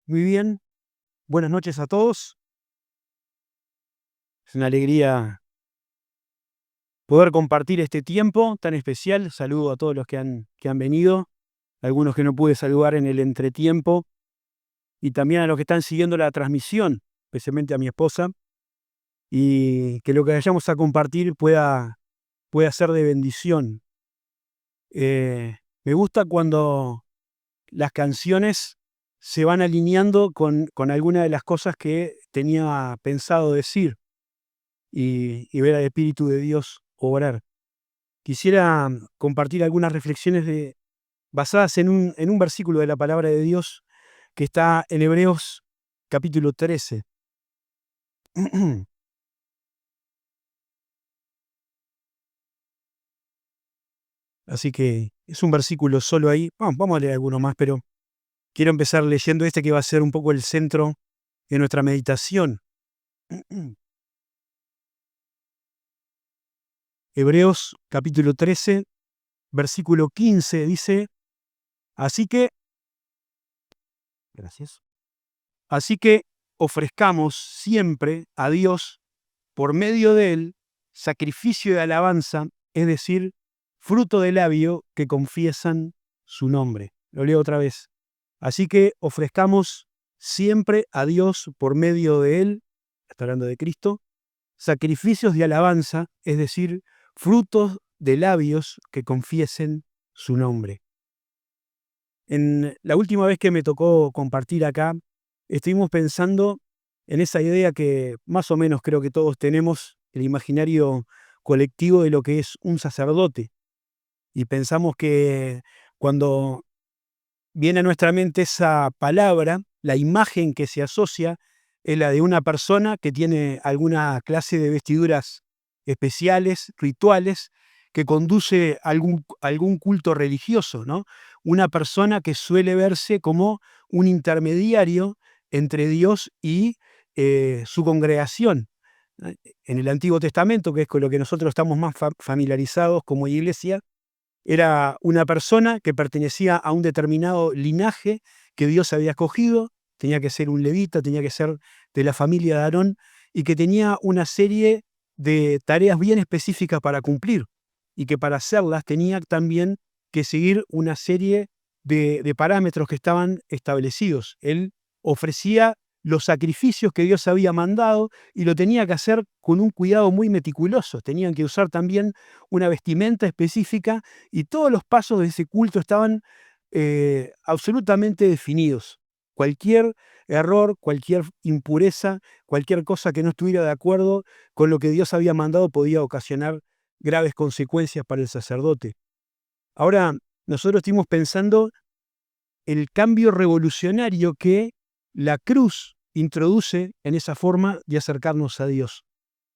Muy bien, buenas noches a todos. Es una alegría poder compartir este tiempo tan especial. Saludo a todos los que han venido, algunos que no pude saludar en el entretiempo, y también a los que están siguiendo la transmisión, especialmente a mi esposa, y que lo que vayamos a compartir pueda ser de bendición. Me gusta cuando las canciones se van alineando con alguna de las cosas que tenía pensado decir y ver al Espíritu de Dios obrar. Quisiera compartir algunas reflexiones basadas en un versículo de la palabra de Dios que está en Hebreos capítulo 13. Así que es un versículo solo ahí. Vamos a leer alguno más, pero quiero empezar leyendo este que va a ser un poco el centro de nuestra meditación. Hebreos capítulo 13, versículo 15 dice, así que, gracias, así que ofrezcamos siempre a Dios por medio de él, sacrificio de alabanza, es decir, fruto de labio que confiesan su nombre. Lo leo otra vez. Así que ofrezcamos siempre a Dios por medio de él, está hablando de Cristo, sacrificios de alabanza, es decir, frutos de labios que confiesen su nombre. En la última vez que me tocó compartir acá, estuvimos pensando en esa idea que más o menos creo que todos tenemos, el imaginario colectivo de lo que es un sacerdote. Y pensamos que cuando viene a nuestra mente esa palabra, la imagen que se asocia es la de una persona que tiene alguna clase de vestiduras especiales, rituales, que conduce algún culto religioso, ¿no? Una persona que suele verse como un intermediario entre Dios y su congregación. En el Antiguo Testamento, que es con lo que nosotros estamos más familiarizados como iglesia, era una persona que pertenecía a un determinado linaje que Dios había escogido, tenía que ser un levita, tenía que ser de la familia de Aarón, y que tenía una serie de tareas bien específicas para cumplir, y que para hacerlas tenía también que seguir una serie de parámetros que estaban establecidos. Él ofrecía los sacrificios que Dios había mandado y lo tenía que hacer con un cuidado muy meticuloso. Tenían que usar también una vestimenta específica y todos los pasos de ese culto estaban absolutamente definidos. Cualquier error, cualquier impureza, cualquier cosa que no estuviera de acuerdo con lo que Dios había mandado podía ocasionar graves consecuencias para el sacerdote. Ahora, nosotros estuvimos pensando el cambio revolucionario que la cruz introduce en esa forma de acercarnos a Dios.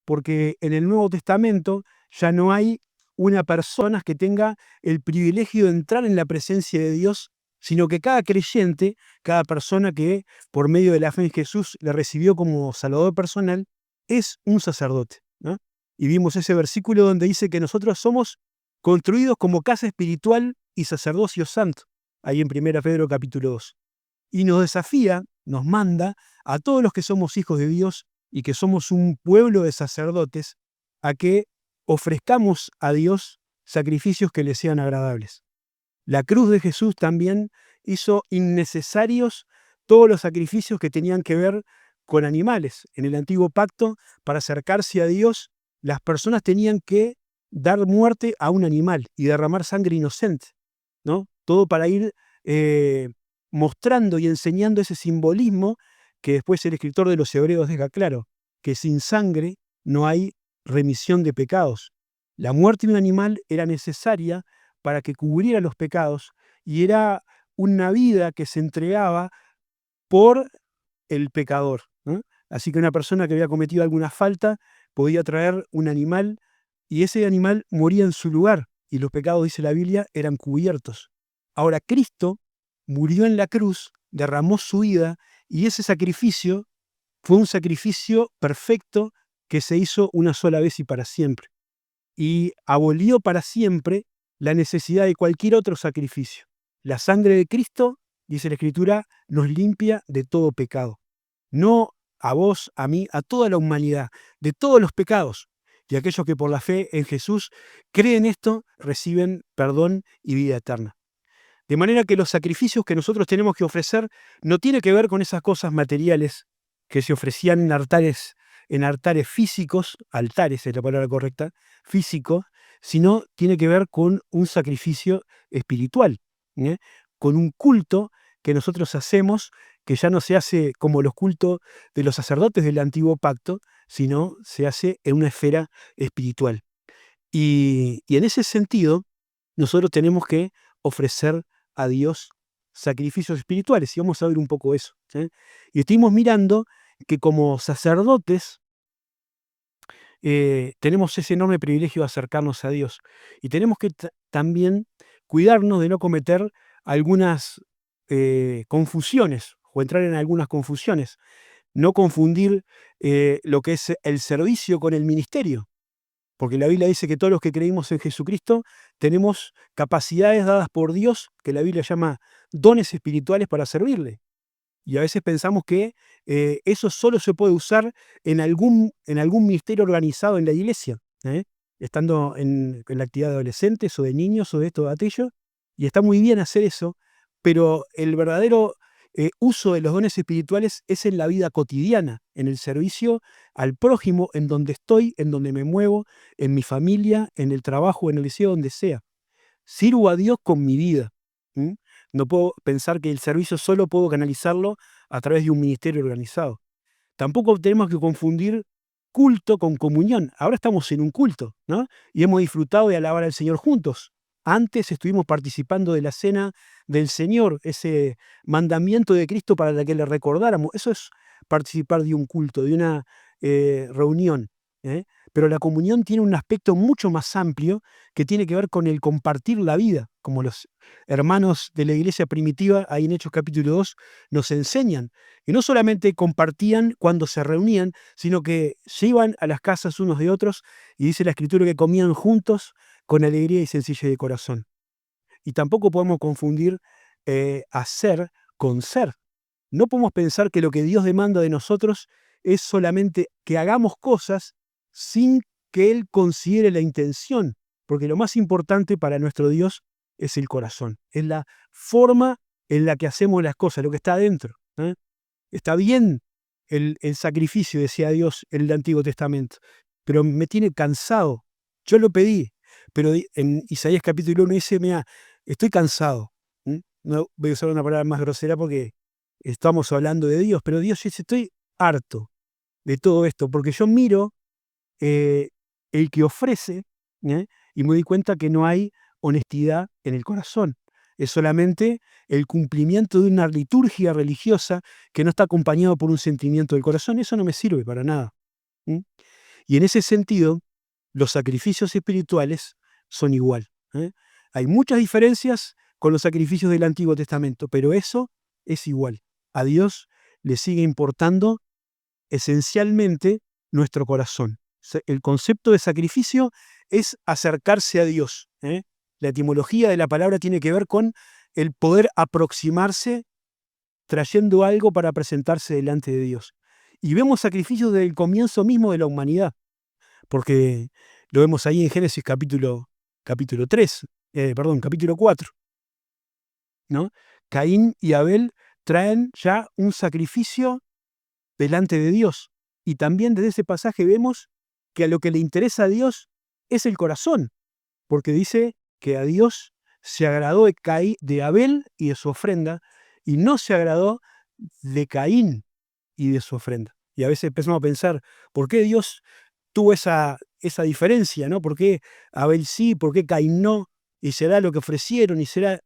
Porque en el Nuevo Testamento ya no hay una persona que tenga el privilegio de entrar en la presencia de Dios, sino que cada creyente, cada persona que por medio de la fe en Jesús le recibió como Salvador personal, es un sacerdote, ¿no? Y vimos ese versículo donde dice que nosotros somos construidos como casa espiritual y sacerdocio santo, ahí en 1 Pedro capítulo 2. Y nos desafía, nos manda a todos los que somos hijos de Dios y que somos un pueblo de sacerdotes, a que ofrezcamos a Dios sacrificios que le sean agradables. La cruz de Jesús también hizo innecesarios todos los sacrificios que tenían que ver con animales. En el antiguo pacto, para acercarse a Dios, las personas tenían que dar muerte a un animal y derramar sangre inocente, ¿no? Todo para ir eh, mostrando y enseñando ese simbolismo que después el escritor de los Hebreos deja claro, que sin sangre no hay remisión de pecados. La muerte de un animal era necesaria para que cubriera los pecados y era una vida que se entregaba por el pecador, ¿no? Así que una persona que había cometido alguna falta podía traer un animal y ese animal moría en su lugar y los pecados, dice la Biblia, eran cubiertos. Ahora Cristo murió en la cruz, derramó su vida y ese sacrificio fue un sacrificio perfecto que se hizo una sola vez y para siempre. Y abolió para siempre la necesidad de cualquier otro sacrificio. La sangre de Cristo dice la Escritura, nos limpia de todo pecado. No a vos, a mí, a toda la humanidad, de todos los pecados. Y aquellos que por la fe en Jesús creen esto, reciben perdón y vida eterna. De manera que los sacrificios que nosotros tenemos que ofrecer no tiene que ver con esas cosas materiales que se ofrecían en altares físicos, altares es la palabra correcta, físicos, sino tiene que ver con un sacrificio espiritual, ¿eh? Con un culto que nosotros hacemos, que ya no se hace como los cultos de los sacerdotes del antiguo pacto, sino se hace en una esfera espiritual. Y en ese sentido, nosotros tenemos que ofrecer a Dios sacrificios espirituales, y vamos a ver un poco eso, ¿sí? Y estuvimos mirando que como sacerdotes tenemos ese enorme privilegio de acercarnos a Dios, y tenemos que también cuidarnos de no cometer algunas confusiones, o entrar en algunas confusiones, no confundir lo que es el servicio con el ministerio. Porque la Biblia dice que todos los que creímos en Jesucristo tenemos capacidades dadas por Dios, que la Biblia llama dones espirituales para servirle. Y a veces pensamos que eso solo se puede usar en algún ministerio organizado en la iglesia, ¿eh? Estando en la actividad de adolescentes o de niños o de esto o de aquello. Y está muy bien hacer eso, pero el verdadero uso de los dones espirituales es en la vida cotidiana, en el servicio al prójimo, en donde estoy, en donde me muevo, en mi familia, en el trabajo, en el liceo, donde sea. Sirvo a Dios con mi vida. ¿Mm? No puedo pensar que el servicio solo puedo canalizarlo a través de un ministerio organizado. Tampoco tenemos que confundir culto con comunión. Ahora estamos en un culto, ¿no? Y hemos disfrutado de alabar al Señor juntos. Antes estuvimos participando de la cena del Señor, ese mandamiento de Cristo para que le recordáramos. Eso es participar de un culto, de una reunión, ¿eh? Pero la comunión tiene un aspecto mucho más amplio que tiene que ver con el compartir la vida, como los hermanos de la iglesia primitiva, ahí en Hechos capítulo 2, nos enseñan. Y no solamente compartían cuando se reunían, sino que se iban a las casas unos de otros, y dice la Escritura que comían juntos con alegría y sencillez de corazón. Y tampoco podemos confundir hacer con ser. No podemos pensar que lo que Dios demanda de nosotros es solamente que hagamos cosas sin que Él considere la intención, porque lo más importante para nuestro Dios es el corazón, es la forma en la que hacemos las cosas, lo que está adentro, ¿eh? Está bien el sacrificio, decía Dios en el Antiguo Testamento, pero me tiene cansado. Yo lo pedí, pero en Isaías capítulo 1 dice, mira, estoy cansado. No voy a usar una palabra más grosera porque estamos hablando de Dios, pero Dios dice, estoy harto de todo esto, porque yo miro eh, el que ofrece, ¿eh? Y me doy cuenta que no hay honestidad en el corazón. Es solamente el cumplimiento de una liturgia religiosa que no está acompañado por un sentimiento del corazón. Eso no me sirve para nada. ¿Mm? Y en ese sentido, los sacrificios espirituales son igual, ¿eh? Hay muchas diferencias con los sacrificios del Antiguo Testamento, pero eso es igual. A Dios le sigue importando esencialmente nuestro corazón. El concepto de sacrificio es acercarse a Dios, ¿eh? La etimología de la palabra tiene que ver con el poder aproximarse trayendo algo para presentarse delante de Dios. Y vemos sacrificios desde el comienzo mismo de la humanidad, porque lo vemos ahí en Génesis capítulo 3, capítulo 4, ¿no? Caín y Abel traen ya un sacrificio delante de Dios. Y también desde ese pasaje vemos que a lo que le interesa a Dios es el corazón, porque dice que a Dios se agradó de Abel y de su ofrenda, y no se agradó de Caín y de su ofrenda. Y a veces empezamos a pensar, ¿por qué Dios tuvo esa diferencia, ¿no? ¿Por qué Abel sí, por qué Caín no? Y será lo que ofrecieron, y será...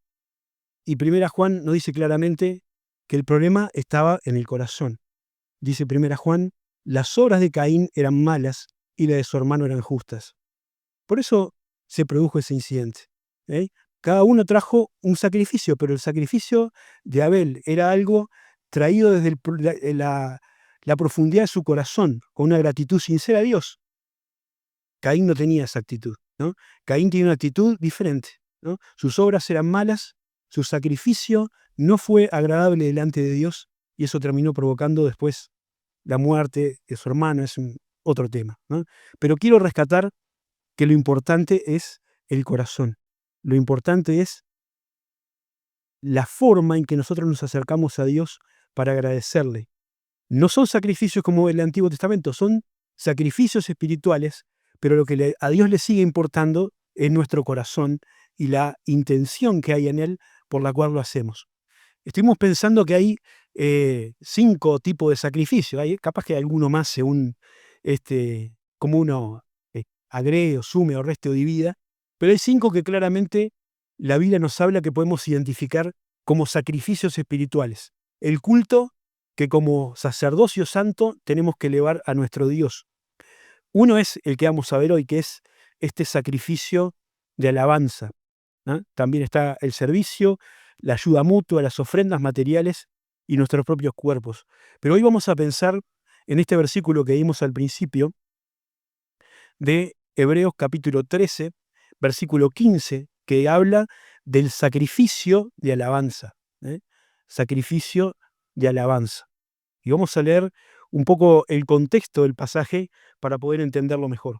Y Primera Juan nos dice claramente que el problema estaba en el corazón. Dice Primera Juan, las obras de Caín eran malas y las de su hermano eran justas. Por eso se produjo ese incidente, ¿eh? Cada uno trajo un sacrificio, pero el sacrificio de Abel era algo traído desde la profundidad de su corazón, con una gratitud sincera a Dios. Caín no tenía esa actitud, ¿no? Caín tenía una actitud diferente, ¿no? Sus obras eran malas Su sacrificio no fue agradable delante de Dios y eso terminó provocando después la muerte de su hermano, es otro tema, ¿no? Pero quiero rescatar que lo importante es el corazón. Lo importante es la forma en que nosotros nos acercamos a Dios para agradecerle. No son sacrificios como el Antiguo Testamento, son sacrificios espirituales, pero lo que a Dios le sigue importando es nuestro corazón y la intención que hay en él por la cual lo hacemos. Estuvimos pensando que hay 5 tipos de sacrificios, hay capaz que hay alguno más según como uno agregue o sume o reste o divida, pero hay 5 que claramente la Biblia nos habla que podemos identificar como sacrificios espirituales. El culto que como sacerdocio santo tenemos que elevar a nuestro Dios. Uno es el que vamos a ver hoy, que es este sacrificio de alabanza, ¿no? También está el servicio, la ayuda mutua, las ofrendas materiales y nuestros propios cuerpos. Pero hoy vamos a pensar en este versículo que vimos al principio de Hebreos capítulo 13, versículo 15, que habla del sacrificio de alabanza. ¿Eh? Sacrificio de alabanza. Y vamos a leer un poco el contexto del pasaje para poder entenderlo mejor.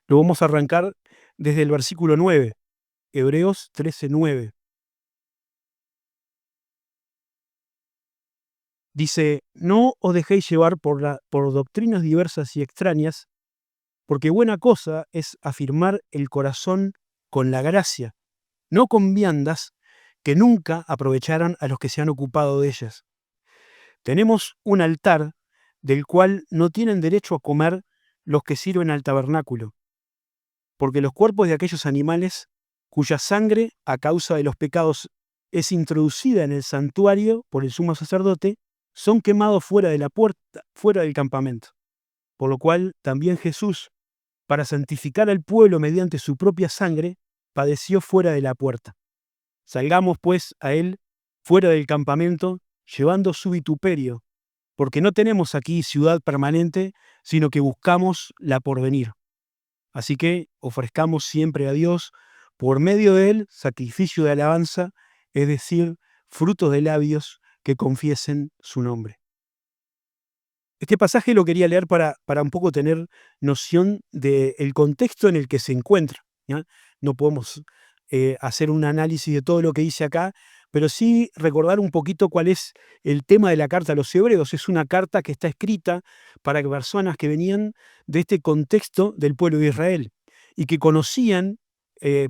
Lo vamos a arrancar desde el versículo 9, Hebreos 13:9. Dice: no os dejéis llevar por doctrinas diversas y extrañas, porque buena cosa es afirmar el corazón con la gracia, no con viandas que nunca aprovecharan a los que se han ocupado de ellas. Tenemos un altar del cual no tienen derecho a comer los que sirven al tabernáculo, porque los cuerpos de aquellos animales cuya sangre, a causa de los pecados, es introducida en el santuario por el sumo sacerdote, son quemados fuera de la puerta, fuera del campamento. Por lo cual también Jesús, para santificar al pueblo mediante su propia sangre, padeció fuera de la puerta. Salgamos pues a él fuera del campamento, llevando su vituperio, porque no tenemos aquí ciudad permanente, sino que buscamos la porvenir. Así que ofrezcamos siempre a Dios, por medio de él, sacrificio de alabanza, es decir, frutos de labios que confiesen su nombre. Este pasaje lo quería leer para un poco tener noción del contexto en el que se encuentra, ¿ya? No podemos hacer un análisis de todo lo que dice acá, pero sí recordar un poquito cuál es el tema de la carta a los hebreos. Es una carta que está escrita para personas que venían de este contexto del pueblo de Israel y que conocían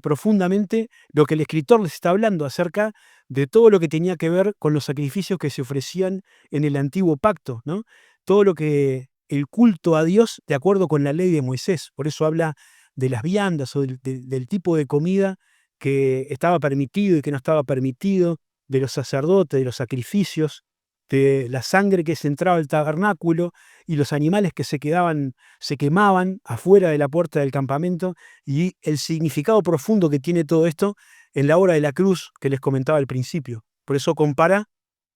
profundamente lo que el escritor les está hablando acerca de todo lo que tenía que ver con los sacrificios que se ofrecían en el antiguo pacto, ¿no? Todo lo que el culto a Dios de acuerdo con la ley de Moisés. Por eso habla de las viandas o del tipo de comida que estaba permitido y que no estaba permitido, de los sacerdotes, de los sacrificios, de la sangre que se entraba al tabernáculo y los animales que se quemaban afuera de la puerta del campamento y el significado profundo que tiene todo esto en la obra de la cruz que les comentaba al principio. Por eso compara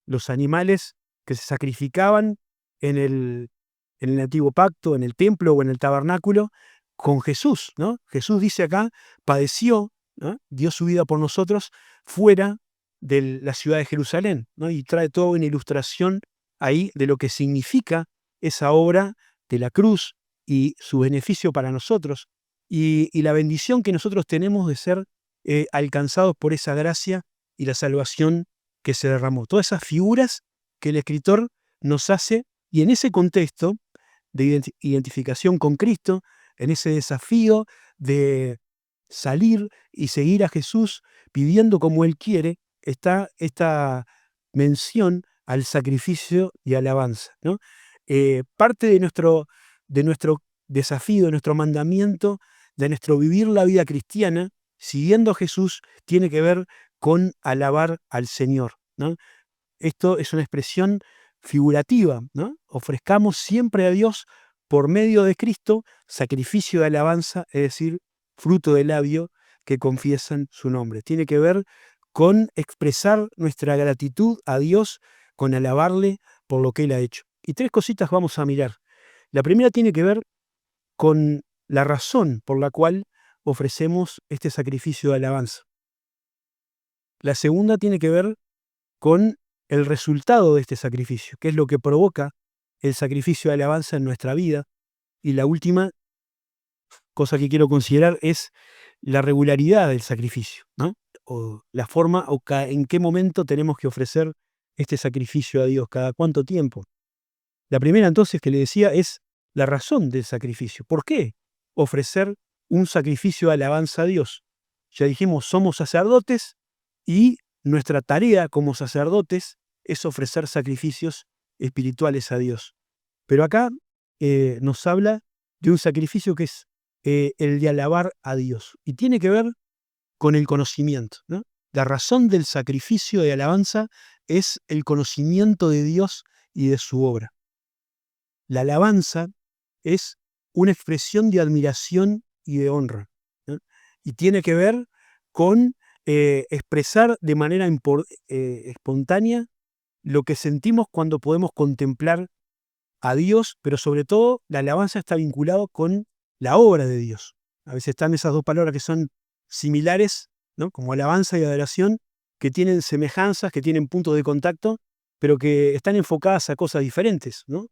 los animales que se sacrificaban en el antiguo pacto, en el templo o en el tabernáculo, con Jesús, ¿no? Jesús dice acá, padeció, ¿no? Dio su vida por nosotros fuera de la ciudad de Jerusalén, ¿no? Y trae toda una ilustración ahí de lo que significa esa obra de la cruz y su beneficio para nosotros y la bendición que nosotros tenemos de ser alcanzados por esa gracia y la salvación que se derramó. Todas esas figuras que el escritor nos hace y en ese contexto de identificación con Cristo, en ese desafío de salir y seguir a Jesús pidiendo como Él quiere, está esta mención al sacrificio y alabanza, ¿no? Parte de nuestro desafío, de nuestro mandamiento, de nuestro vivir la vida cristiana, siguiendo a Jesús, tiene que ver con alabar al Señor, ¿no? Esto es una expresión figurativa, ¿no? Ofrezcamos siempre a Dios por medio de Cristo sacrificio de alabanza, es decir, fruto de labio que confiesan su nombre. Tiene que ver con expresar nuestra gratitud a Dios, con alabarle por lo que Él ha hecho. Y 3 cositas vamos a mirar. La primera tiene que ver con la razón por la cual ofrecemos este sacrificio de alabanza. La segunda tiene que ver con el resultado de este sacrificio, que es lo que provoca el sacrificio de alabanza en nuestra vida. Y la última cosa que quiero considerar es la regularidad del sacrificio, ¿no? O la forma o en qué momento tenemos que ofrecer este sacrificio a Dios, cada cuánto tiempo. La primera entonces que le decía es la razón del sacrificio. ¿Por qué ofrecer un sacrificio de alabanza a Dios? Ya dijimos, somos sacerdotes y nuestra tarea como sacerdotes es ofrecer sacrificios espirituales a Dios. Pero acá nos habla de un sacrificio que es el de alabar a Dios. Y tiene que ver con el conocimiento, ¿no? La razón del sacrificio de alabanza es el conocimiento de Dios y de su obra. La alabanza es una expresión de admiración y de honra, ¿no? Y tiene que ver con expresar de manera espontánea lo que sentimos cuando podemos contemplar a Dios, pero sobre todo la alabanza está vinculado con la obra de Dios. A veces están esas dos palabras que son similares, ¿no? Como alabanza y adoración, que tienen semejanzas, que tienen puntos de contacto, pero que están enfocadas a cosas diferentes, ¿no?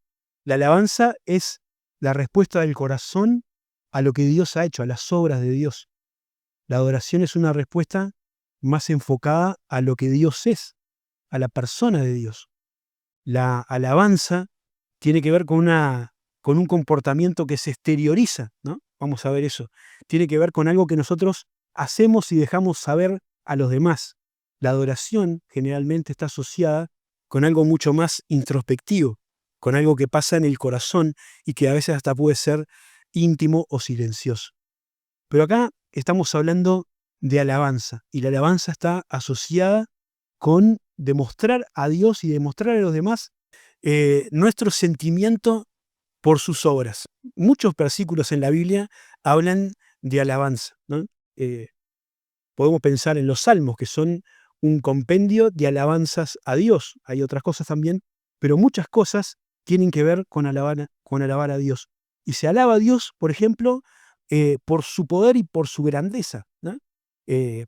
La alabanza es la respuesta del corazón a lo que Dios ha hecho, a las obras de Dios. La adoración es una respuesta más enfocada a lo que Dios es, a la persona de Dios. La alabanza tiene que ver con un comportamiento que se exterioriza, ¿no? Vamos a ver eso. Tiene que ver con algo que nosotros hacemos y dejamos saber a los demás. La adoración generalmente está asociada con algo mucho más introspectivo, con algo que pasa en el corazón y que a veces hasta puede ser íntimo o silencioso. Pero acá estamos hablando de alabanza, y la alabanza está asociada con demostrar a Dios y demostrar a los demás nuestro sentimiento por sus obras. Muchos versículos en la Biblia hablan de alabanza, ¿no? Podemos pensar en los salmos, que son un compendio de alabanzas a Dios. Hay otras cosas también, pero muchas cosas tienen que ver con alabar a Dios. Y se alaba a Dios, por ejemplo, por su poder y por su grandeza, ¿no?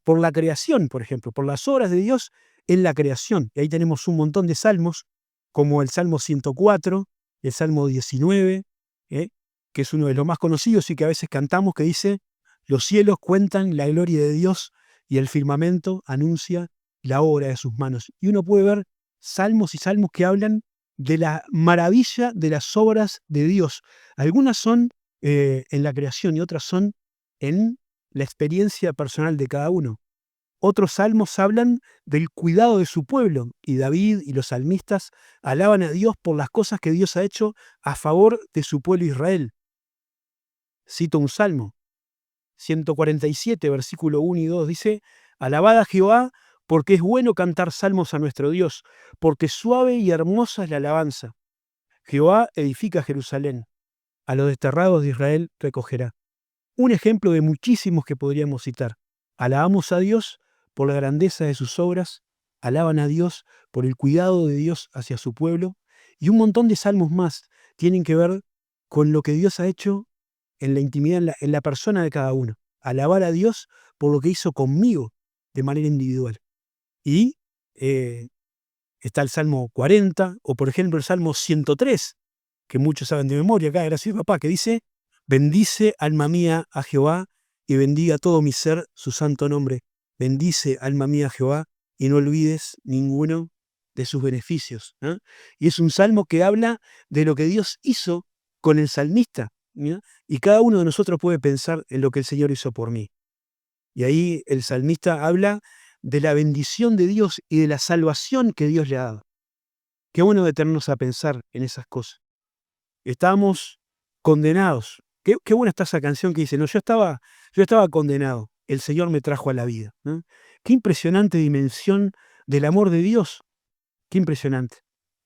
Por la creación, por ejemplo, por las obras de Dios en la creación. Y ahí tenemos un montón de salmos, como el Salmo 104, el Salmo 19, que es uno de los más conocidos y que a veces cantamos, que dice: los cielos cuentan la gloria de Dios y el firmamento anuncia la obra de sus manos. Y uno puede ver salmos y salmos que hablan de la maravilla de las obras de Dios. Algunas son en la creación y otras son en la experiencia personal de cada uno. Otros salmos hablan del cuidado de su pueblo, y David y los salmistas alaban a Dios por las cosas que Dios ha hecho a favor de su pueblo Israel. Cito un salmo, 147, versículo 1 y 2, dice: alabad a Jehová, porque es bueno cantar salmos a nuestro Dios, porque suave y hermosa es la alabanza. Jehová edifica Jerusalén, a los desterrados de Israel recogerá. Un ejemplo de muchísimos que podríamos citar. Alabamos a Dios por la grandeza de sus obras, alaban a Dios por el cuidado de Dios hacia su pueblo, y un montón de salmos más tienen que ver con lo que Dios ha hecho en la intimidad, en la persona de cada uno. Alabar a Dios por lo que hizo conmigo de manera individual. Y está el Salmo 40, o por ejemplo el Salmo 103, que muchos saben de memoria acá, gracias papá, que dice: bendice alma mía a Jehová, y bendiga todo mi ser su santo nombre. Bendice alma mía a Jehová, y no olvides ninguno de sus beneficios, ¿no? Y es un salmo que habla de lo que Dios hizo con el salmista, ¿no? Y cada uno de nosotros puede pensar en lo que el Señor hizo por mí. Y ahí el salmista habla de la bendición de Dios y de la salvación que Dios le ha dado. Qué bueno detenernos a pensar en esas cosas. Estábamos condenados. Qué buena está esa canción que dice: no, yo estaba condenado, el Señor me trajo a la vida, ¿no? Qué impresionante dimensión del amor de Dios. Qué impresionante.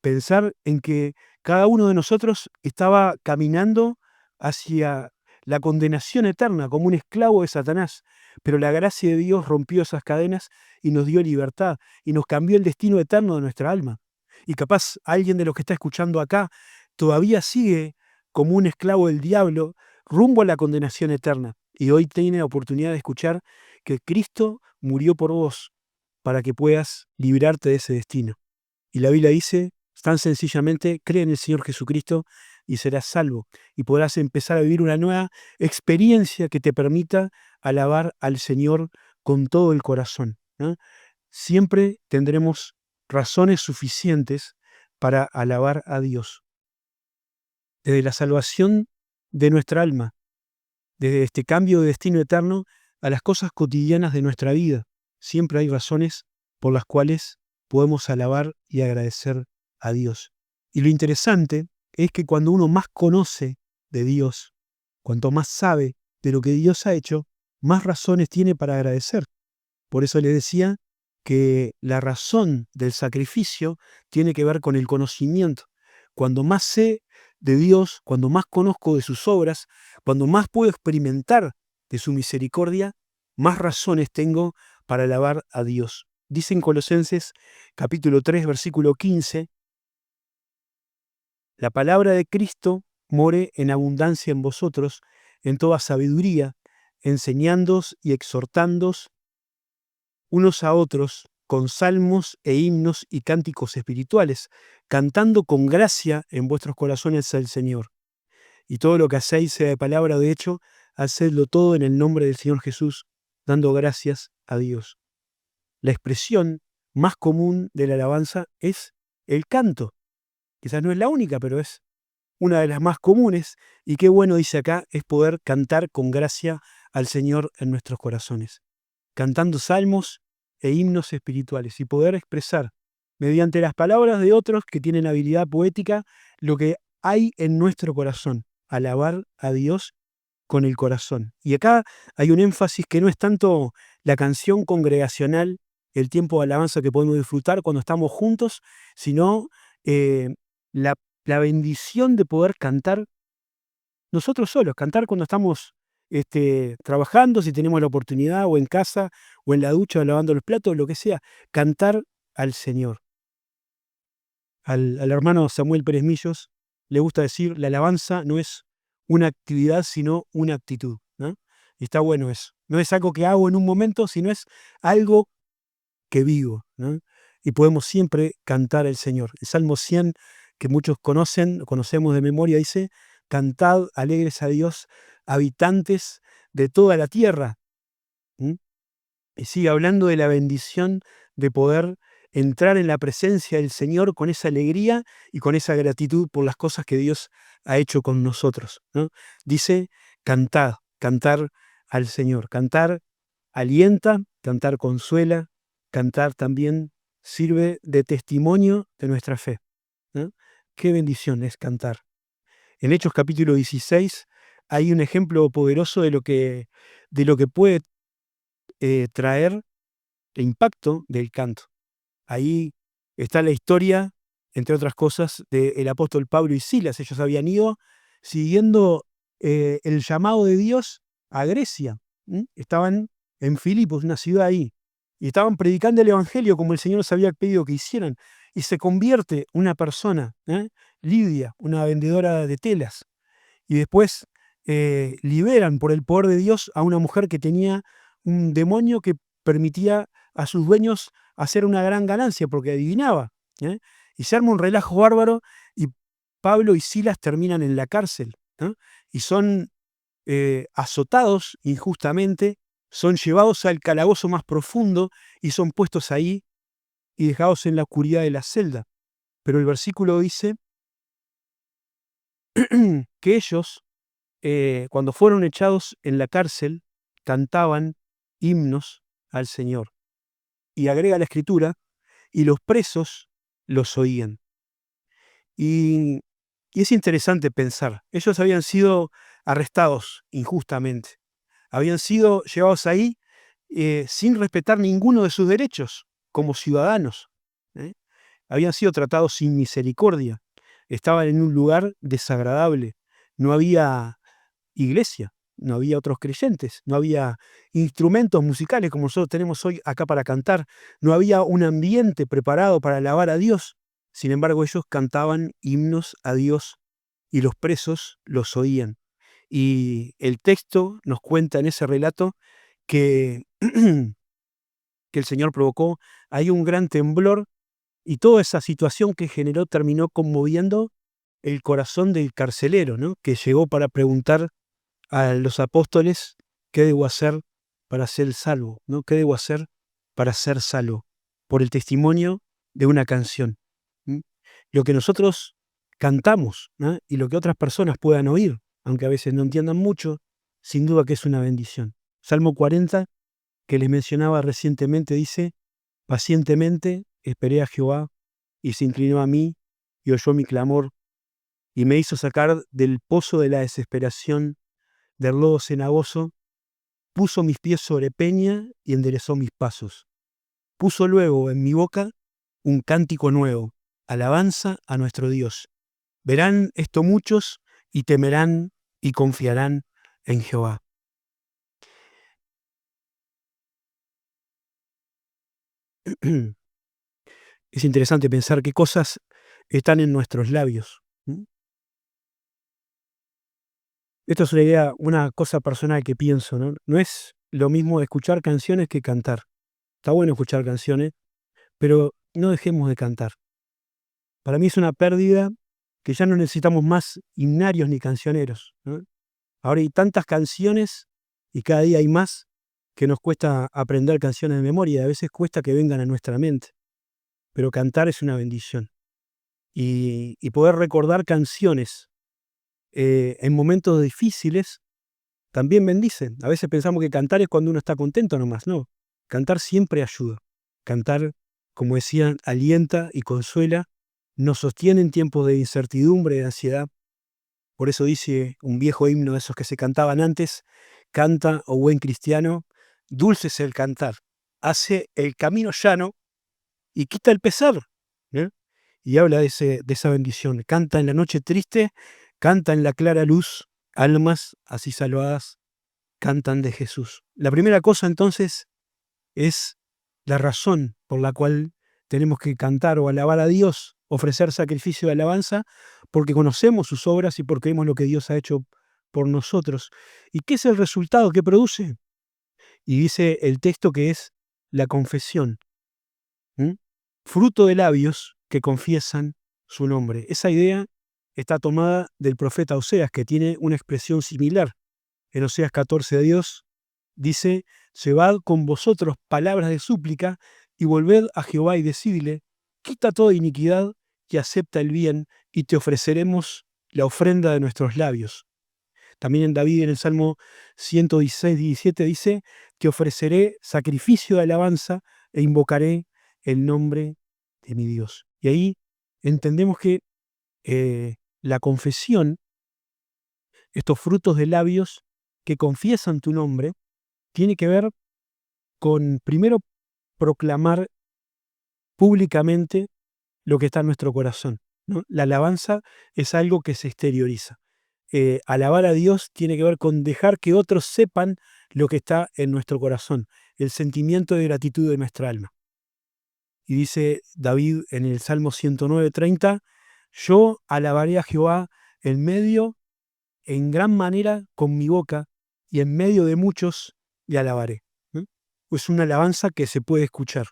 Pensar en que cada uno de nosotros estaba caminando hacia la condenación eterna como un esclavo de Satanás, pero la gracia de Dios rompió esas cadenas y nos dio libertad y nos cambió el destino eterno de nuestra alma. Y capaz alguien de los que está escuchando acá todavía sigue como un esclavo del diablo rumbo a la condenación eterna, y hoy tiene la oportunidad de escuchar que Cristo murió por vos, para que puedas librarte de ese destino. Y la Biblia dice, tan sencillamente, cree en el Señor Jesucristo y serás salvo. Y podrás empezar a vivir una nueva experiencia que te permita alabar al Señor con todo el corazón, ¿no? Siempre tendremos razones suficientes para alabar a Dios. Desde la salvación de nuestra alma, desde este cambio de destino eterno a las cosas cotidianas de nuestra vida, siempre hay razones por las cuales podemos alabar y agradecer a Dios. Y lo interesante es que cuando uno más conoce de Dios, cuanto más sabe de lo que Dios ha hecho, más razones tiene para agradecer. Por eso le decía que la razón del sacrificio tiene que ver con el conocimiento. Cuando más sé de Dios, cuando más conozco de sus obras, cuando más puedo experimentar de su misericordia, más razones tengo para alabar a Dios. Dice en Colosenses capítulo 3, versículo 15, la palabra de Cristo more en abundancia en vosotros, en toda sabiduría, enseñándoos y exhortándoos unos a otros con salmos e himnos y cánticos espirituales, cantando con gracia en vuestros corazones al Señor. Y todo lo que hacéis, sea de palabra o de hecho, hacedlo todo en el nombre del Señor Jesús, dando gracias a Dios. La expresión más común de la alabanza es el canto. Quizás no es la única, pero es una de las más comunes. Y qué bueno, dice acá, es poder cantar con gracia al Señor en nuestros corazones, cantando salmos e himnos espirituales y poder expresar mediante las palabras de otros que tienen habilidad poética lo que hay en nuestro corazón, alabar a Dios con el corazón. Y acá hay un énfasis que no es tanto la canción congregacional, el tiempo de alabanza que podemos disfrutar cuando estamos juntos, sino eh, la, la bendición de poder cantar nosotros solos, cantar cuando estamos trabajando, si tenemos la oportunidad, o en casa, o en la ducha, o lavando los platos, lo que sea, cantar al Señor. Al hermano Samuel Pérez Millos le gusta decir, la alabanza no es una actividad, sino una actitud, ¿no? Y está bueno eso. No es algo que hago en un momento, sino es algo que vivo, ¿no? Y podemos siempre cantar al Señor. El Salmo 100, que muchos conocen, conocemos de memoria, dice, cantad alegres a Dios, habitantes de toda la tierra. ¿Mm? Y sigue hablando de la bendición de poder entrar en la presencia del Señor con esa alegría y con esa gratitud por las cosas que Dios ha hecho con nosotros, ¿no? Dice, cantad, cantar al Señor. Cantar alienta, cantar consuela, cantar también sirve de testimonio de nuestra fe, ¿no? Qué bendición es cantar. En Hechos capítulo 16 hay un ejemplo poderoso de lo que puede traer el impacto del canto. Ahí está la historia, entre otras cosas, del apóstol Pablo y Silas. Ellos habían ido siguiendo el llamado de Dios a Grecia. Estaban en Filipos, una ciudad ahí, y estaban predicando el Evangelio como el Señor les había pedido que hicieran. Y se convierte una persona, Lidia, una vendedora de telas, y después liberan por el poder de Dios a una mujer que tenía un demonio que permitía a sus dueños hacer una gran ganancia porque adivinaba, ¿eh? Y se arma un relajo bárbaro y Pablo y Silas terminan en la cárcel, ¿no? Y son azotados injustamente, son llevados al calabozo más profundo y son puestos ahí y dejados en la oscuridad de la celda. Pero el versículo dice que ellos, cuando fueron echados en la cárcel, cantaban himnos al Señor. Y agrega la escritura, y los presos los oían. Y, y es interesante pensar, ellos habían sido arrestados injustamente, habían sido llevados ahí sin respetar ninguno de sus derechos como ciudadanos, ¿eh? Habían sido tratados sin misericordia, estaban en un lugar desagradable, no había iglesia, no había otros creyentes, no había instrumentos musicales como nosotros tenemos hoy acá para cantar, no había un ambiente preparado para alabar a Dios. Sin embargo, ellos cantaban himnos a Dios y los presos los oían. Y el texto nos cuenta en ese relato que que el Señor provocó ahí un gran temblor y toda esa situación que generó terminó conmoviendo el corazón del carcelero, ¿no? Que llegó para preguntar a los apóstoles, ¿qué debo hacer para ser salvo? ¿No? ¿Qué debo hacer para ser salvo? Por el testimonio de una canción. ¿Mm? Lo que nosotros cantamos, ¿no? Y lo que otras personas puedan oír, aunque a veces no entiendan mucho, sin duda que es una bendición. Salmo 40, que les mencionaba recientemente, dice, pacientemente esperé a Jehová y se inclinó a mí y oyó mi clamor y me hizo sacar del pozo de la desesperación, del lodo cenagoso, puso mis pies sobre peña y enderezó mis pasos. Puso luego en mi boca un cántico nuevo, alabanza a nuestro Dios. Verán esto muchos y temerán y confiarán en Jehová. Es interesante pensar qué cosas están en nuestros labios. Esto es una idea, una cosa personal que pienso, ¿no? No es lo mismo escuchar canciones que cantar. Está bueno escuchar canciones, pero no dejemos de cantar. Para mí es una pérdida que ya no necesitamos más himnarios ni cancioneros, ¿no? Ahora hay tantas canciones y cada día hay más que nos cuesta aprender canciones de memoria y a veces cuesta que vengan a nuestra mente. Pero cantar es una bendición. Y poder recordar canciones en momentos difíciles también bendice. A veces pensamos que cantar es cuando uno está contento nomás. No, cantar siempre ayuda. Cantar, como decían, alienta y consuela, nos sostiene en tiempos de incertidumbre, de ansiedad. Por eso dice un viejo himno de esos que se cantaban antes, canta, oh buen cristiano, dulce es el cantar, hace el camino llano y quita el pesar. ¿Eh? Y habla de esa bendición. Canta en la noche triste, canta en la clara luz, almas así salvadas cantan de Jesús. La primera cosa entonces es la razón por la cual tenemos que cantar o alabar a Dios, ofrecer sacrificio de alabanza, porque conocemos sus obras y porque vemos lo que Dios ha hecho por nosotros. ¿Y qué es el resultado que produce? Y dice el texto que es la confesión, ¿m? Fruto de labios que confiesan su nombre. Esa idea está tomada del profeta Oseas, que tiene una expresión similar. En Oseas 14, Dios dice, llevad con vosotros palabras de súplica y volved a Jehová y decidle, quita toda iniquidad y acepta el bien y te ofreceremos la ofrenda de nuestros labios. También en David, en el Salmo 116, 17 dice, te ofreceré sacrificio de alabanza e invocaré el nombre de mi Dios. Y ahí entendemos que la confesión, estos frutos de labios que confiesan tu nombre, tiene que ver con, primero, proclamar públicamente lo que está en nuestro corazón, ¿no? La alabanza es algo que se exterioriza. Alabar a Dios tiene que ver con dejar que otros sepan lo que está en nuestro corazón, el sentimiento de gratitud de nuestra alma. Y dice David en el Salmo 109:30, yo alabaré a Jehová en medio, en gran manera con mi boca, y en medio de muchos le alabaré. ¿Mm? Es una alabanza que se puede escuchar,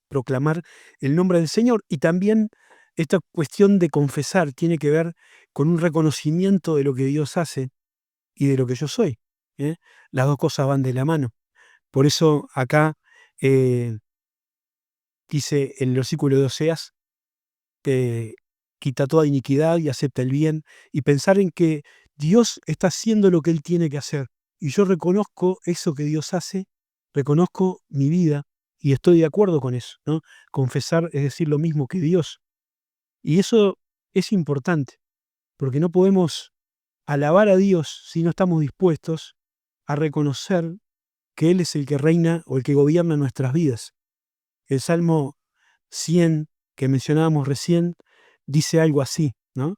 proclamar el nombre del Señor. Y también esta cuestión de confesar tiene que ver con un reconocimiento de lo que Dios hace y de lo que yo soy. ¿Eh? Las dos cosas van de la mano. Por eso acá eh, dice en el versículo de Oseas, quita toda iniquidad y acepta el bien, y pensar en que Dios está haciendo lo que Él tiene que hacer. Y yo reconozco eso que Dios hace, reconozco mi vida y estoy de acuerdo con eso, ¿no? Confesar es decir lo mismo que Dios. Y eso es importante, porque no podemos alabar a Dios si no estamos dispuestos a reconocer que Él es el que reina o el que gobierna nuestras vidas. El Salmo 100 que mencionábamos recién dice algo así, ¿no?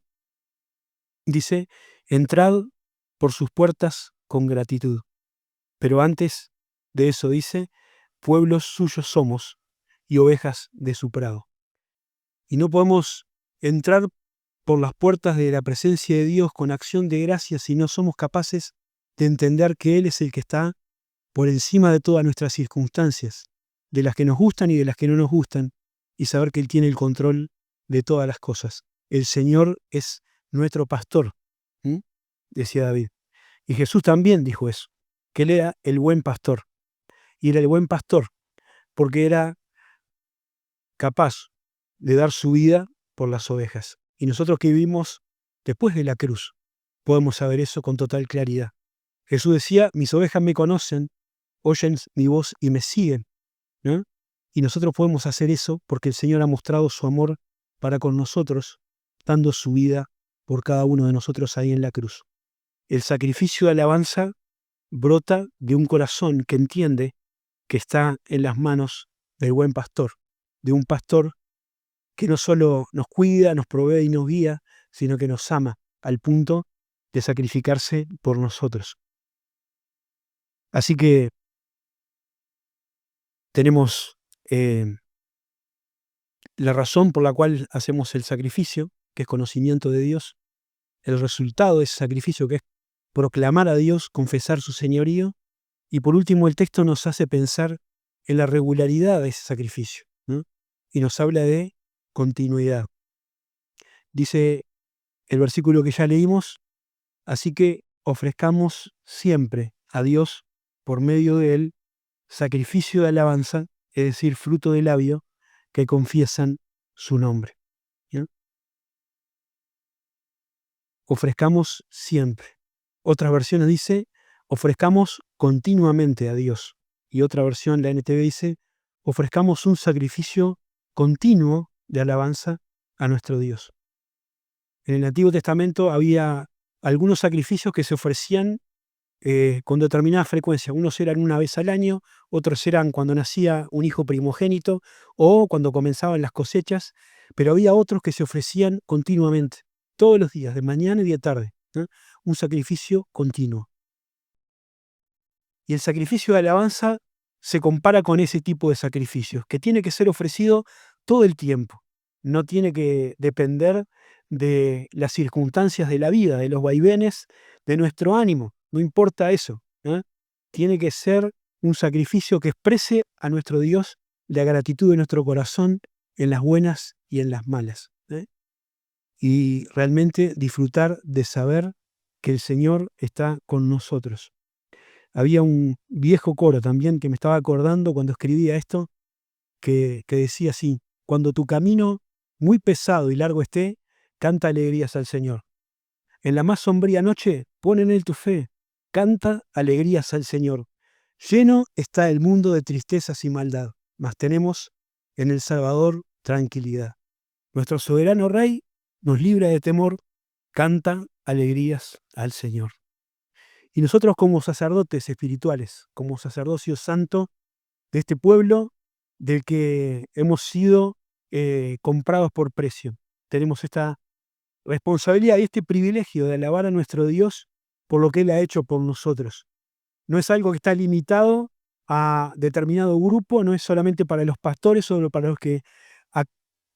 Dice, entrad por sus puertas con gratitud. Pero antes de eso dice, pueblos suyos somos y ovejas de su prado. Y no podemos entrar por las puertas de la presencia de Dios con acción de gracias si no somos capaces de entender que Él es el que está por encima de todas nuestras circunstancias, de las que nos gustan y de las que no nos gustan, y saber que Él tiene el control de todas las cosas. El Señor es nuestro pastor, ¿m? Decía David. Y Jesús también dijo eso, que Él era el buen pastor. Y era el buen pastor porque era capaz de dar su vida por las ovejas. Y nosotros que vivimos después de la cruz, podemos saber eso con total claridad. Jesús decía, mis ovejas me conocen, oyen mi voz y me siguen, ¿no? Y nosotros podemos hacer eso porque el Señor ha mostrado su amor para con nosotros, dando su vida por cada uno de nosotros ahí en la cruz. El sacrificio de alabanza brota de un corazón que entiende que está en las manos del buen pastor, de un pastor que no solo nos cuida, nos provee y nos guía, sino que nos ama al punto de sacrificarse por nosotros. Así que tenemos la razón por la cual hacemos el sacrificio, que es conocimiento de Dios, el resultado de ese sacrificio, que es proclamar a Dios, confesar su señorío, y por último el texto nos hace pensar en la regularidad de ese sacrificio, ¿no? Y nos habla de continuidad. Dice el versículo que ya leímos, así que ofrezcamos siempre a Dios, por medio de Él, sacrificio de alabanza, es decir, fruto de labio, que confiesan su nombre. ¿Ya? Ofrezcamos siempre. Otras versiones dice, ofrezcamos continuamente a Dios. Y otra versión, la NTV, dice, ofrezcamos un sacrificio continuo de alabanza a nuestro Dios. En el Antiguo Testamento había algunos sacrificios que se ofrecían con determinada frecuencia. Unos eran una vez al año, otros eran cuando nacía un hijo primogénito o cuando comenzaban las cosechas, pero había otros que se ofrecían continuamente, todos los días, de mañana y de tarde, ¿no? Un sacrificio continuo. Y el sacrificio de alabanza se compara con ese tipo de sacrificios, que tiene que ser ofrecido todo el tiempo. No tiene que depender de las circunstancias de la vida, de los vaivenes de nuestro ánimo. No importa eso, ¿eh? Tiene que ser un sacrificio que exprese a nuestro Dios la gratitud de nuestro corazón en las buenas y en las malas, ¿eh? Y realmente disfrutar de saber que el Señor está con nosotros. Había un viejo coro también que me estaba acordando cuando escribía esto, que decía así, cuando tu camino muy pesado y largo esté, canta alegrías al Señor. En la más sombría noche, pon en él tu fe, canta alegrías al Señor. Lleno está el mundo de tristezas y maldad, mas tenemos en el Salvador tranquilidad. Nuestro soberano Rey nos libra de temor, canta alegrías al Señor. Y nosotros como sacerdotes espirituales, como sacerdocio santo de este pueblo del que hemos sido comprados por precio, tenemos esta responsabilidad y este privilegio de alabar a nuestro Dios por lo que Él ha hecho por nosotros. No es algo que está limitado a determinado grupo, no es solamente para los pastores o para los que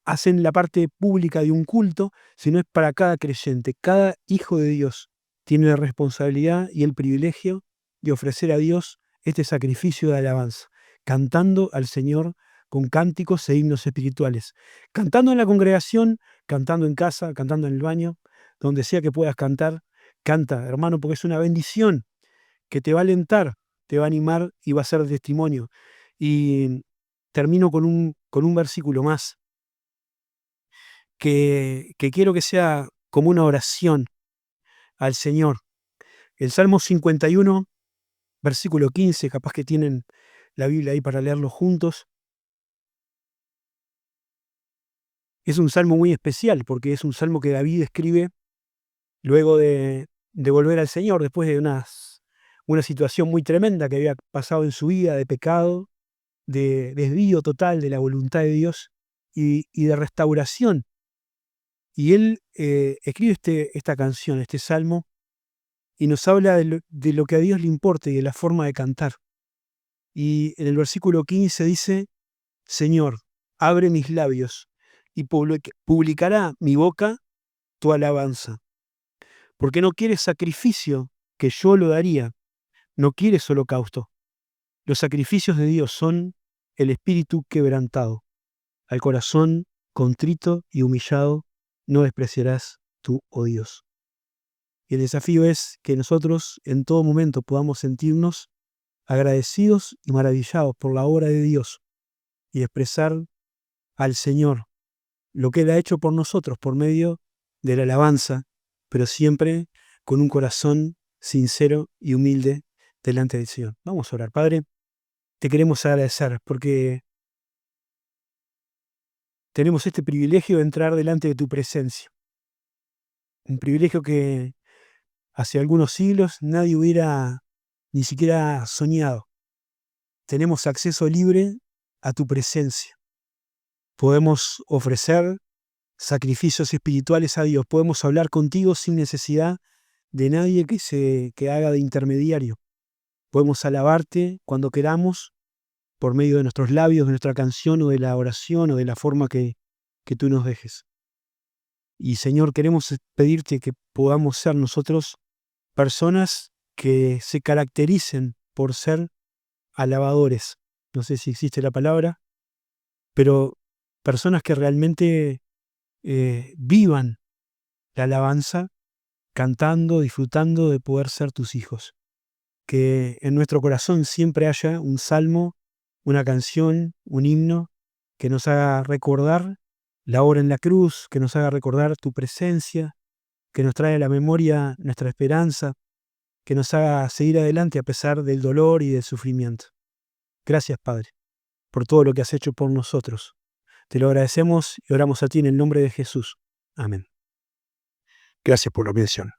hacen la parte pública de un culto, sino es para cada creyente. Cada hijo de Dios tiene la responsabilidad y el privilegio de ofrecer a Dios este sacrificio de alabanza, cantando al Señor con cánticos e himnos espirituales. Cantando en la congregación, cantando en casa, cantando en el baño, donde sea que puedas cantar, canta, hermano, porque es una bendición que te va a alentar, te va a animar y va a ser testimonio. Y termino con un versículo más que quiero que sea como una oración al Señor. El Salmo 51, versículo 15, capaz que tienen la Biblia ahí para leerlo juntos. Es un salmo muy especial porque es un salmo que David escribe luego de volver al Señor, después de una situación muy tremenda que había pasado en su vida, de pecado, de desvío total de la voluntad de Dios y de restauración. Y él escribe esta canción, este salmo, y nos habla de lo que a Dios le importa y de la forma de cantar. Y en el versículo 15 dice, Señor, abre mis labios y publicará mi boca tu alabanza. Porque no quieres sacrificio, que yo lo daría, no quieres holocausto. Los sacrificios de Dios son el espíritu quebrantado. Al corazón contrito y humillado no despreciarás tú, oh Dios. Y el desafío es que nosotros en todo momento podamos sentirnos agradecidos y maravillados por la obra de Dios y expresar al Señor lo que Él ha hecho por nosotros por medio de la alabanza, pero siempre con un corazón sincero y humilde delante del Señor. Vamos a orar. Padre, te queremos agradecer porque tenemos este privilegio de entrar delante de tu presencia. Un privilegio que hace algunos siglos nadie hubiera ni siquiera soñado. Tenemos acceso libre a tu presencia. Podemos ofrecer sacrificios espirituales a Dios. Podemos hablar contigo sin necesidad de nadie que haga de intermediario. Podemos alabarte cuando queramos por medio de nuestros labios, de nuestra canción o de la oración o de la forma que tú nos dejes. Y Señor, queremos pedirte que podamos ser nosotros personas que se caractericen por ser alabadores. No sé si existe la palabra, pero personas que realmente vivan la alabanza, cantando, disfrutando de poder ser tus hijos. Que en nuestro corazón siempre haya un salmo, una canción, un himno que nos haga recordar la obra en la cruz, que nos haga recordar tu presencia, que nos trae a la memoria nuestra esperanza, que nos haga seguir adelante a pesar del dolor y del sufrimiento. Gracias, Padre, por todo lo que has hecho por nosotros. Te lo agradecemos y oramos a ti en el nombre de Jesús. Amén. Gracias por la bendición.